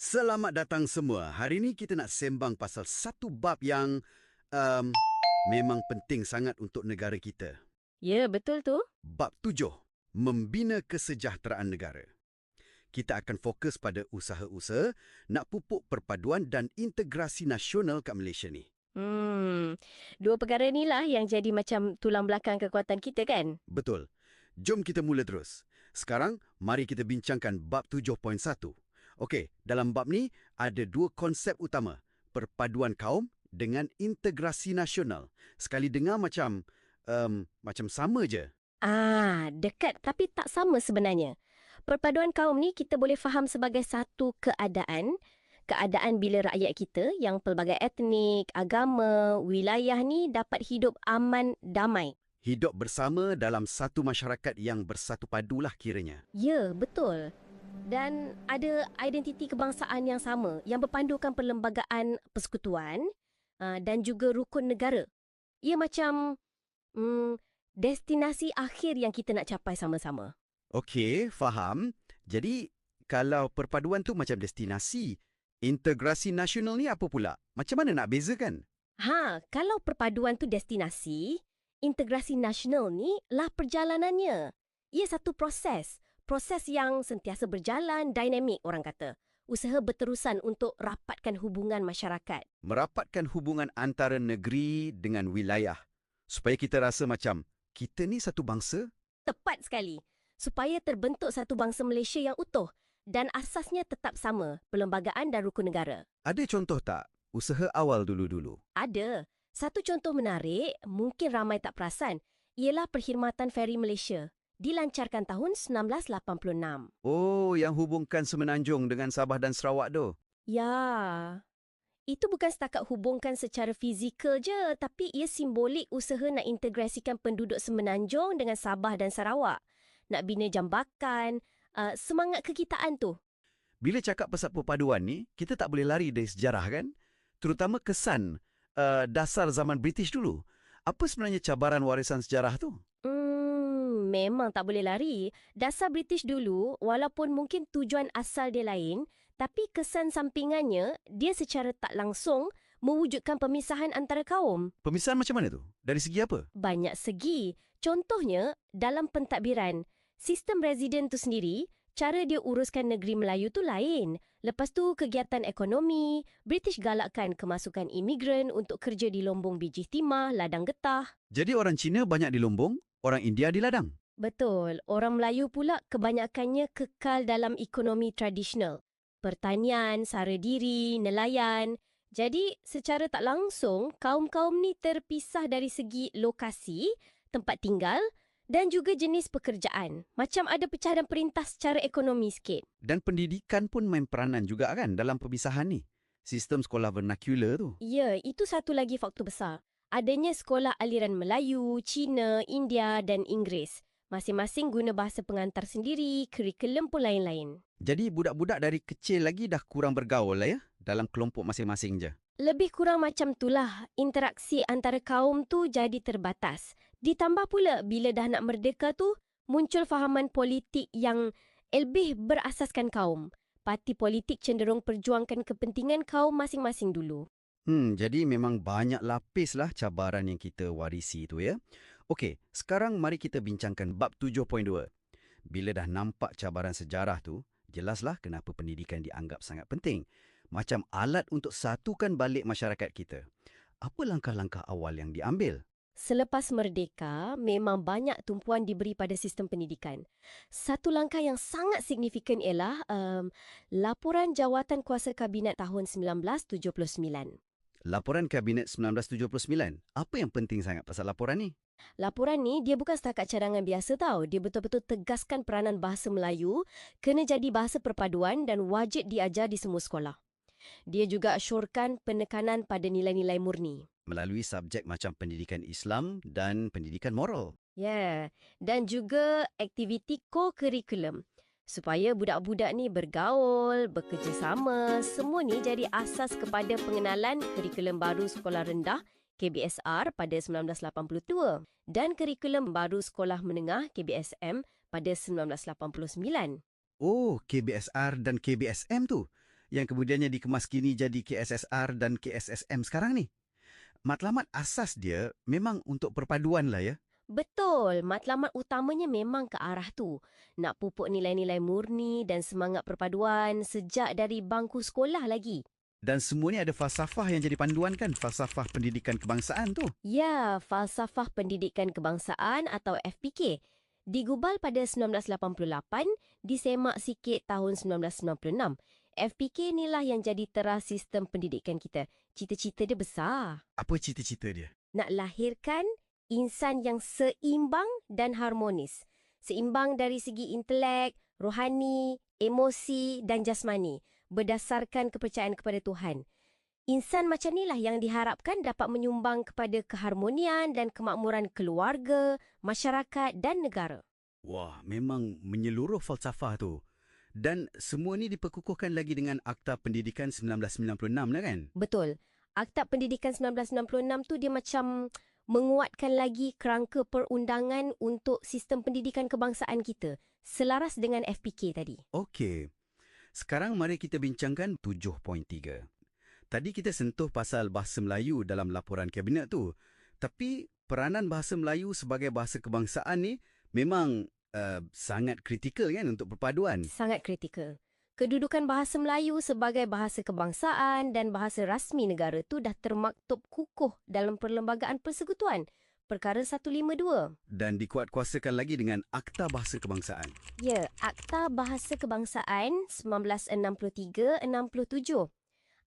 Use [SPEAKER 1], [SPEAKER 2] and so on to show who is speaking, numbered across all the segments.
[SPEAKER 1] Selamat datang semua. Hari ini kita nak sembang pasal satu bab yang um, memang penting sangat untuk negara kita.
[SPEAKER 2] Ya, betul tu.
[SPEAKER 1] Bab 7, membina kesejahteraan negara. Kita akan fokus pada usaha-usaha nak pupuk perpaduan dan integrasi nasional kat Malaysia ni.
[SPEAKER 2] Dua perkara ni lah yang jadi macam tulang belakang kekuatan kita kan?
[SPEAKER 1] Betul. Jom kita mula terus. Sekarang, mari kita bincangkan bab 7.1. Okey, dalam bab ni ada dua konsep utama. Perpaduan kaum dengan integrasi nasional. Sekali dengar macam sama je.
[SPEAKER 2] Dekat tapi tak sama sebenarnya. Perpaduan kaum ni kita boleh faham sebagai satu keadaan bila rakyat kita yang pelbagai etnik, agama, wilayah ni dapat hidup aman, damai.
[SPEAKER 1] Hidup bersama dalam satu masyarakat yang bersatu padulah kiranya.
[SPEAKER 2] Ya, betul. Dan ada identiti kebangsaan yang sama yang berpandukan perlembagaan persekutuan dan juga rukun negara. Ia macam destinasi akhir yang kita nak capai sama-sama.
[SPEAKER 1] Okey, faham. Jadi, kalau perpaduan tu macam destinasi, integrasi nasional ni apa pula? Macam mana nak bezakan?
[SPEAKER 2] Kalau perpaduan tu destinasi, integrasi nasional ni lah perjalanannya. Ia satu proses yang sentiasa berjalan, dinamik orang kata. Usaha berterusan untuk rapatkan hubungan masyarakat.
[SPEAKER 1] Merapatkan hubungan antara negeri dengan wilayah. Supaya kita rasa macam, kita ni satu bangsa?
[SPEAKER 2] Tepat sekali. Supaya terbentuk satu bangsa Malaysia yang utuh dan asasnya tetap sama, perlembagaan dan rukun negara.
[SPEAKER 1] Ada contoh tak? Usaha awal dulu-dulu.
[SPEAKER 2] Ada. Satu contoh menarik, mungkin ramai tak perasan, ialah Perkhidmatan Feri Malaysia. Dilancarkan tahun 1986.
[SPEAKER 1] Oh, yang hubungkan Semenanjung dengan Sabah dan Sarawak tu.
[SPEAKER 2] Ya, itu bukan setakat hubungkan secara fizikal je, tapi ia simbolik usaha nak integrasikan penduduk Semenanjung dengan Sabah dan Sarawak. Nak bina jambakan, semangat kekitaan tu.
[SPEAKER 1] Bila cakap pasal perpaduan ni, kita tak boleh lari dari sejarah kan? Terutama kesan dasar zaman British dulu. Apa sebenarnya cabaran warisan sejarah tu?
[SPEAKER 2] Memang tak boleh lari. Dasar British dulu, walaupun mungkin tujuan asal dia lain, tapi kesan sampingannya, dia secara tak langsung mewujudkan pemisahan antara kaum.
[SPEAKER 1] Pemisahan macam mana tu? Dari segi apa?
[SPEAKER 2] Banyak segi. Contohnya, dalam pentadbiran, sistem residen tu sendiri, cara dia uruskan negeri Melayu tu lain. Lepas tu, kegiatan ekonomi, British galakkan kemasukan imigran untuk kerja di lombong biji timah, ladang getah.
[SPEAKER 1] Jadi orang Cina banyak di lombong, orang India di ladang.
[SPEAKER 2] Betul. Orang Melayu pula kebanyakannya kekal dalam ekonomi tradisional. Pertanian, sara diri, nelayan. Jadi, secara tak langsung, kaum-kaum ni terpisah dari segi lokasi, tempat tinggal dan juga jenis pekerjaan. Macam ada pecah dan perintah secara ekonomi sikit.
[SPEAKER 1] Dan pendidikan pun main peranan juga kan dalam pemisahan ni. Sistem sekolah vernacular tu.
[SPEAKER 2] Ya, itu satu lagi faktor besar. Adanya sekolah aliran Melayu, Cina, India dan Inggeris. Masing-masing guna bahasa pengantar sendiri, kurikulum pun lain-lain.
[SPEAKER 1] Jadi budak-budak dari kecil lagi dah kurang bergaul lah ya, dalam kelompok masing-masing je.
[SPEAKER 2] Lebih kurang macam itulah, interaksi antara kaum tu jadi terbatas. Ditambah pula bila dah nak merdeka tu, muncul fahaman politik yang lebih berasaskan kaum. Parti politik cenderung perjuangkan kepentingan kaum masing-masing dulu.
[SPEAKER 1] Jadi memang banyak lapis lah cabaran yang kita warisi tu ya. Okey, sekarang mari kita bincangkan bab 7.2. Bila dah nampak cabaran sejarah tu, jelaslah kenapa pendidikan dianggap sangat penting. Macam alat untuk satukan balik masyarakat kita. Apa langkah-langkah awal yang diambil?
[SPEAKER 2] Selepas merdeka, memang banyak tumpuan diberi pada sistem pendidikan. Satu langkah yang sangat signifikan ialah Laporan Jawatan Kuasa Kabinet tahun 1979.
[SPEAKER 1] Laporan Kabinet 1979. Apa yang penting sangat pasal laporan ni?
[SPEAKER 2] Laporan ni dia bukan setakat cadangan biasa tau. Dia betul-betul tegaskan peranan bahasa Melayu kena jadi bahasa perpaduan dan wajib diajar di semua sekolah. Dia juga syorkan penekanan pada nilai-nilai murni.
[SPEAKER 1] Melalui subjek macam pendidikan Islam dan pendidikan moral.
[SPEAKER 2] Ya, dan juga aktiviti co-curriculum. Supaya budak-budak ni bergaul, bekerjasama, semua ni jadi asas kepada pengenalan kurikulum baru sekolah rendah KBSR pada 1982 dan kurikulum baru sekolah menengah KBSM pada 1989.
[SPEAKER 1] Oh, KBSR dan KBSM tu. yang kemudiannya dikemas kini jadi KSSR dan KSSM sekarang ni. Matlamat asas dia memang untuk perpaduan lah ya.
[SPEAKER 2] Betul, matlamat utamanya memang ke arah tu. Nak pupuk nilai-nilai murni dan semangat perpaduan sejak dari bangku sekolah lagi.
[SPEAKER 1] Dan semua ni ada falsafah yang jadi panduan kan, falsafah pendidikan kebangsaan tu.
[SPEAKER 2] Ya, Falsafah Pendidikan Kebangsaan atau FPK. Digubal pada 1988, disemak sikit tahun 1996. FPK inilah yang jadi teras sistem pendidikan kita. Cita-cita dia besar.
[SPEAKER 1] Apa cita-cita dia?
[SPEAKER 2] Nak lahirkan insan yang seimbang dan harmonis. Seimbang dari segi intelek, rohani, emosi dan jasmani berdasarkan kepercayaan kepada Tuhan. Insan macam inilah yang diharapkan dapat menyumbang kepada keharmonian dan kemakmuran keluarga, masyarakat dan negara.
[SPEAKER 1] Wah, memang menyeluruh falsafah tu. Dan semua ni diperkukuhkan lagi dengan Akta Pendidikan 1996 lah kan?
[SPEAKER 2] Betul. Akta Pendidikan 1996 tu dia macam menguatkan lagi kerangka perundangan untuk sistem pendidikan kebangsaan kita, selaras dengan FPK tadi.
[SPEAKER 1] Okey. Sekarang mari kita bincangkan 7.3. Tadi kita sentuh pasal bahasa Melayu dalam laporan kabinet tu. Tapi peranan bahasa Melayu sebagai bahasa kebangsaan ni memang sangat kritikal kan untuk perpaduan.
[SPEAKER 2] Sangat kritikal. Kedudukan bahasa Melayu sebagai bahasa kebangsaan dan bahasa rasmi negara tu dah termaktub kukuh dalam Perlembagaan Persekutuan, Perkara 152.
[SPEAKER 1] Dan dikuatkuasakan lagi dengan Akta Bahasa Kebangsaan.
[SPEAKER 2] Ya, Akta Bahasa Kebangsaan 1963-67.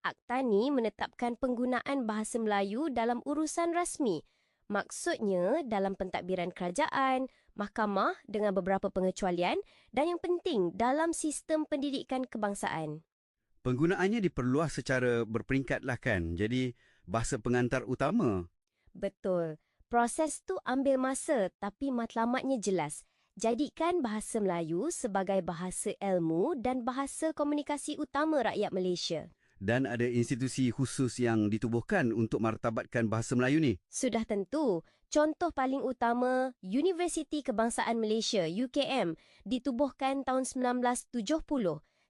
[SPEAKER 2] Akta ni menetapkan penggunaan bahasa Melayu dalam urusan rasmi. Maksudnya dalam pentadbiran kerajaan, mahkamah dengan beberapa pengecualian dan yang penting dalam sistem pendidikan kebangsaan.
[SPEAKER 1] Penggunaannya diperluas secara berperingkat lah kan. Jadi bahasa pengantar utama.
[SPEAKER 2] Betul. Proses tu ambil masa tapi matlamatnya jelas. Jadikan bahasa Melayu sebagai bahasa ilmu dan bahasa komunikasi utama rakyat Malaysia.
[SPEAKER 1] Dan ada institusi khusus yang ditubuhkan untuk martabatkan bahasa Melayu ni.
[SPEAKER 2] Sudah tentu. Contoh paling utama, Universiti Kebangsaan Malaysia, UKM, ditubuhkan tahun 1970.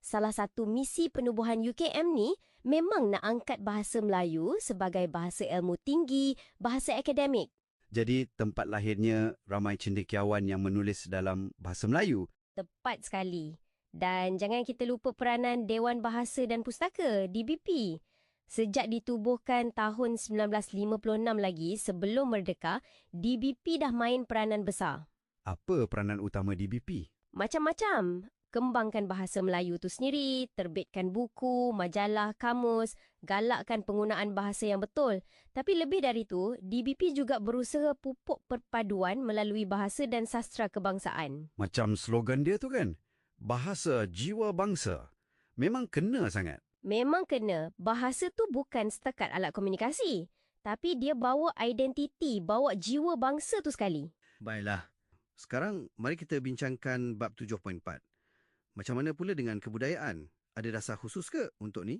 [SPEAKER 2] Salah satu misi penubuhan UKM ni memang nak angkat bahasa Melayu sebagai bahasa ilmu tinggi, bahasa akademik.
[SPEAKER 1] Jadi tempat lahirnya ramai cendekiawan yang menulis dalam bahasa Melayu.
[SPEAKER 2] Tepat sekali. Dan jangan kita lupa peranan Dewan Bahasa dan Pustaka, DBP. Sejak ditubuhkan tahun 1956 lagi sebelum merdeka, DBP dah main peranan besar.
[SPEAKER 1] Apa peranan utama DBP?
[SPEAKER 2] Macam-macam. Kembangkan bahasa Melayu tu sendiri, terbitkan buku, majalah, kamus, galakkan penggunaan bahasa yang betul. Tapi lebih dari itu, DBP juga berusaha pupuk perpaduan melalui bahasa dan sastra kebangsaan.
[SPEAKER 1] Macam slogan dia tu kan? Bahasa jiwa bangsa. Memang kena sangat.
[SPEAKER 2] Memang kena. Bahasa tu bukan setakat alat komunikasi. Tapi dia bawa identiti, bawa jiwa bangsa tu sekali.
[SPEAKER 1] Baiklah. Sekarang mari kita bincangkan bab 7.4. Macam mana pula dengan kebudayaan? Ada dasar khusus ke untuk ni?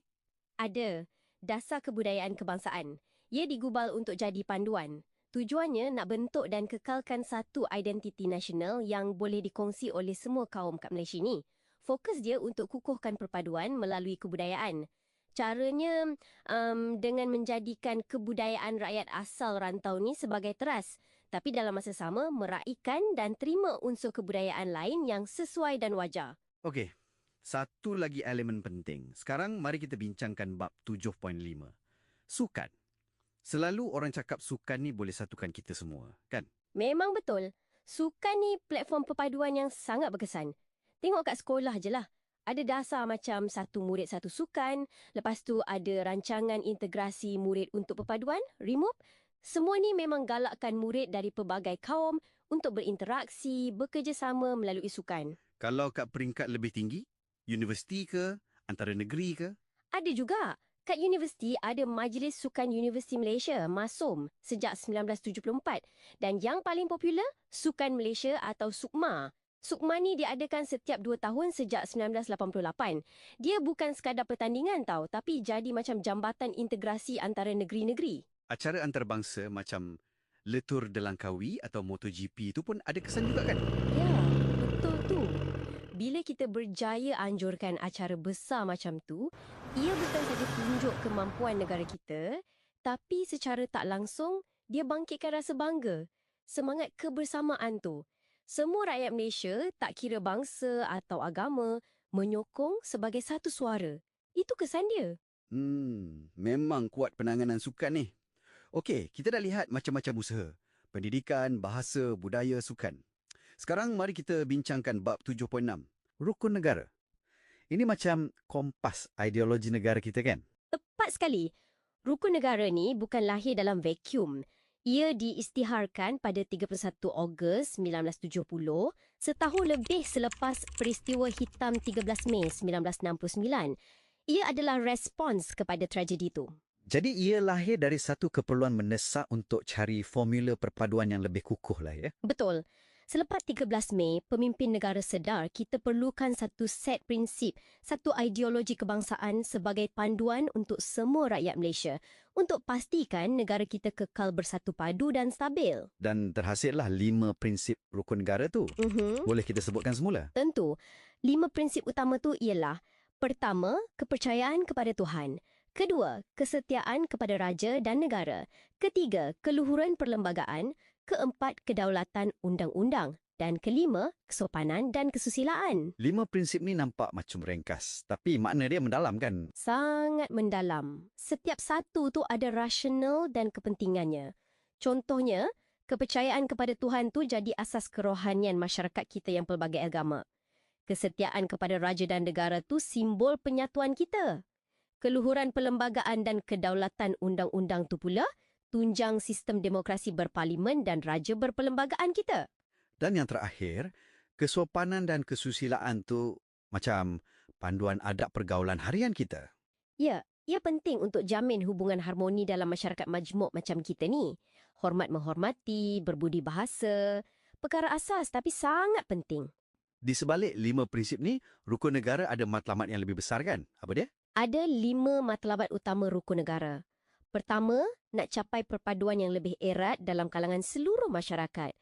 [SPEAKER 2] Ada. Dasar kebudayaan kebangsaan. Ia digubal untuk jadi panduan. Tujuannya nak bentuk dan kekalkan satu identiti nasional yang boleh dikongsi oleh semua kaum kat Malaysia ni. Fokus dia untuk kukuhkan perpaduan melalui kebudayaan. Caranya dengan menjadikan kebudayaan rakyat asal rantau ni sebagai teras. Tapi dalam masa sama meraihkan dan terima unsur kebudayaan lain yang sesuai dan wajar.
[SPEAKER 1] Okey. Satu lagi elemen penting. Sekarang mari kita bincangkan bab 7.5. Sukan. Selalu orang cakap sukan ni boleh satukan kita semua, kan?
[SPEAKER 2] Memang betul. Sukan ni platform perpaduan yang sangat berkesan. Tengok kat sekolah je lah. Ada dasar macam satu murid satu sukan. Lepas tu ada rancangan integrasi murid untuk perpaduan, REMOP. Semua ni memang galakkan murid dari pelbagai kaum untuk berinteraksi, bekerjasama melalui sukan.
[SPEAKER 1] Kalau kat peringkat lebih tinggi, universiti ke, antara negeri ke?
[SPEAKER 2] Ada juga. Kat universiti ada Majlis Sukan Universiti Malaysia, MASUM, sejak 1974. Dan yang paling popular, Sukan Malaysia atau SUKMA. SUKMA ni diadakan setiap 2 tahun sejak 1988. Dia bukan sekadar pertandingan tau, tapi jadi macam jambatan integrasi antara negeri-negeri.
[SPEAKER 1] Acara antarabangsa macam Letur Delangkawi atau MotoGP tu pun ada kesan juga kan?
[SPEAKER 2] Ya, betul tu. Bila kita berjaya anjurkan acara besar macam tu, Ia bukan saja tunjuk kemampuan negara kita, tapi secara tak langsung, dia bangkitkan rasa bangga. Semangat kebersamaan tu. Semua rakyat Malaysia, tak kira bangsa atau agama, menyokong sebagai satu suara. Itu kesan dia.
[SPEAKER 1] Memang kuat penanganan sukan ni. Okey, kita dah lihat macam-macam usaha. Pendidikan, bahasa, budaya, sukan. Sekarang mari kita bincangkan bab 7.6. Rukun negara. Ini macam kompas ideologi negara kita kan?
[SPEAKER 2] Tepat sekali. Rukun negara ni bukan lahir dalam vacuum. Ia diisytiharkan pada 31 Ogos 1970, setahun lebih selepas peristiwa hitam 13 Mei 1969. Ia adalah respons kepada tragedi itu.
[SPEAKER 3] Jadi ia lahir dari satu keperluan mendesak untuk cari formula perpaduan yang lebih kukuh lah ya.
[SPEAKER 2] Betul. Selepas 13 Mei, pemimpin negara sedar kita perlukan satu set prinsip, satu ideologi kebangsaan sebagai panduan untuk semua rakyat Malaysia untuk pastikan negara kita kekal bersatu padu dan stabil.
[SPEAKER 3] Dan terhasillah 5 prinsip rukun negara tu. Boleh kita sebutkan semula?
[SPEAKER 2] Tentu. 5 prinsip utama tu ialah: pertama, kepercayaan kepada Tuhan. Kedua, kesetiaan kepada raja dan negara. Ketiga, keluhuran perlembagaan. Keempat, kedaulatan undang-undang. Dan kelima, kesopanan dan kesusilaan.
[SPEAKER 3] 5 prinsip ni nampak macam ringkas, tapi makna dia mendalam kan?
[SPEAKER 2] Sangat mendalam. Setiap satu tu ada rasional dan kepentingannya. Contohnya, kepercayaan kepada Tuhan tu jadi asas kerohanian masyarakat kita yang pelbagai agama. Kesetiaan kepada raja dan negara tu simbol penyatuan kita. Keluhuran perlembagaan dan kedaulatan undang-undang tu pula tunjang sistem demokrasi berparlimen dan raja berperlembagaan kita.
[SPEAKER 3] Dan yang terakhir, kesopanan dan kesusilaan tu macam panduan adab pergaulan harian kita.
[SPEAKER 2] Ya, ia penting untuk jamin hubungan harmoni dalam masyarakat majmuk macam kita ni. Hormat menghormati, berbudi bahasa, perkara asas tapi sangat penting.
[SPEAKER 3] Di sebalik 5 prinsip ni, rukun negara ada matlamat yang lebih besar kan? Apa dia?
[SPEAKER 2] Ada 5 matlamat utama rukun negara. Pertama, nak capai perpaduan yang lebih erat dalam kalangan seluruh masyarakat.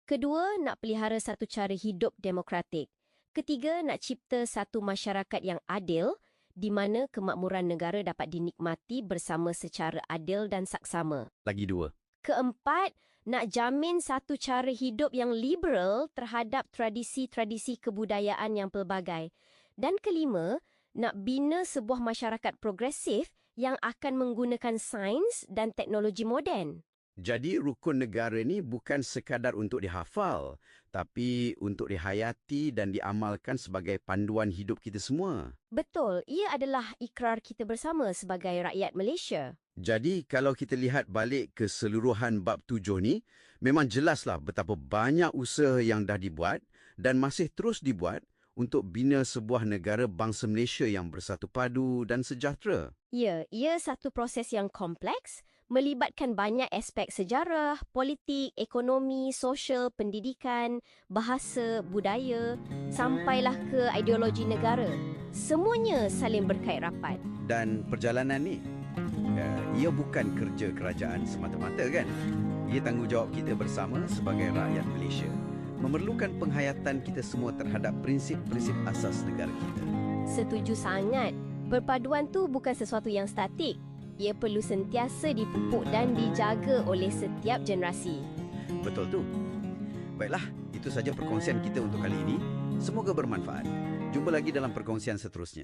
[SPEAKER 2] Kedua, nak pelihara satu cara hidup demokratik. Ketiga, nak cipta satu masyarakat yang adil di mana kemakmuran negara dapat dinikmati bersama secara adil dan saksama.
[SPEAKER 3] Lagi 2.
[SPEAKER 2] Keempat, nak jamin satu cara hidup yang liberal terhadap tradisi-tradisi kebudayaan yang pelbagai. Dan kelima, nak bina sebuah masyarakat progresif yang akan menggunakan sains dan teknologi moden.
[SPEAKER 1] Jadi rukun negara ni bukan sekadar untuk dihafal, tapi untuk dihayati dan diamalkan sebagai panduan hidup kita semua.
[SPEAKER 2] Betul, ia adalah ikrar kita bersama sebagai rakyat Malaysia.
[SPEAKER 1] Jadi kalau kita lihat balik keseluruhan bab 7 ni, memang jelaslah betapa banyak usaha yang dah dibuat dan masih terus dibuat untuk bina sebuah negara bangsa Malaysia yang bersatu padu dan sejahtera.
[SPEAKER 2] Ya, ia satu proses yang kompleks, melibatkan banyak aspek sejarah, politik, ekonomi, sosial, pendidikan, bahasa, budaya, sampailah ke ideologi negara. Semuanya saling berkait rapat.
[SPEAKER 1] Dan perjalanan ni, ia bukan kerja kerajaan semata-mata kan? Ia tanggungjawab kita bersama sebagai rakyat Malaysia. Memerlukan penghayatan kita semua terhadap prinsip-prinsip asas negara kita.
[SPEAKER 2] Setuju sangat. Perpaduan tu bukan sesuatu yang statik. Ia perlu sentiasa dipupuk dan dijaga oleh setiap generasi.
[SPEAKER 1] Betul tu. Baiklah, itu saja perkongsian kita untuk kali ini. Semoga bermanfaat. Jumpa lagi dalam perkongsian seterusnya.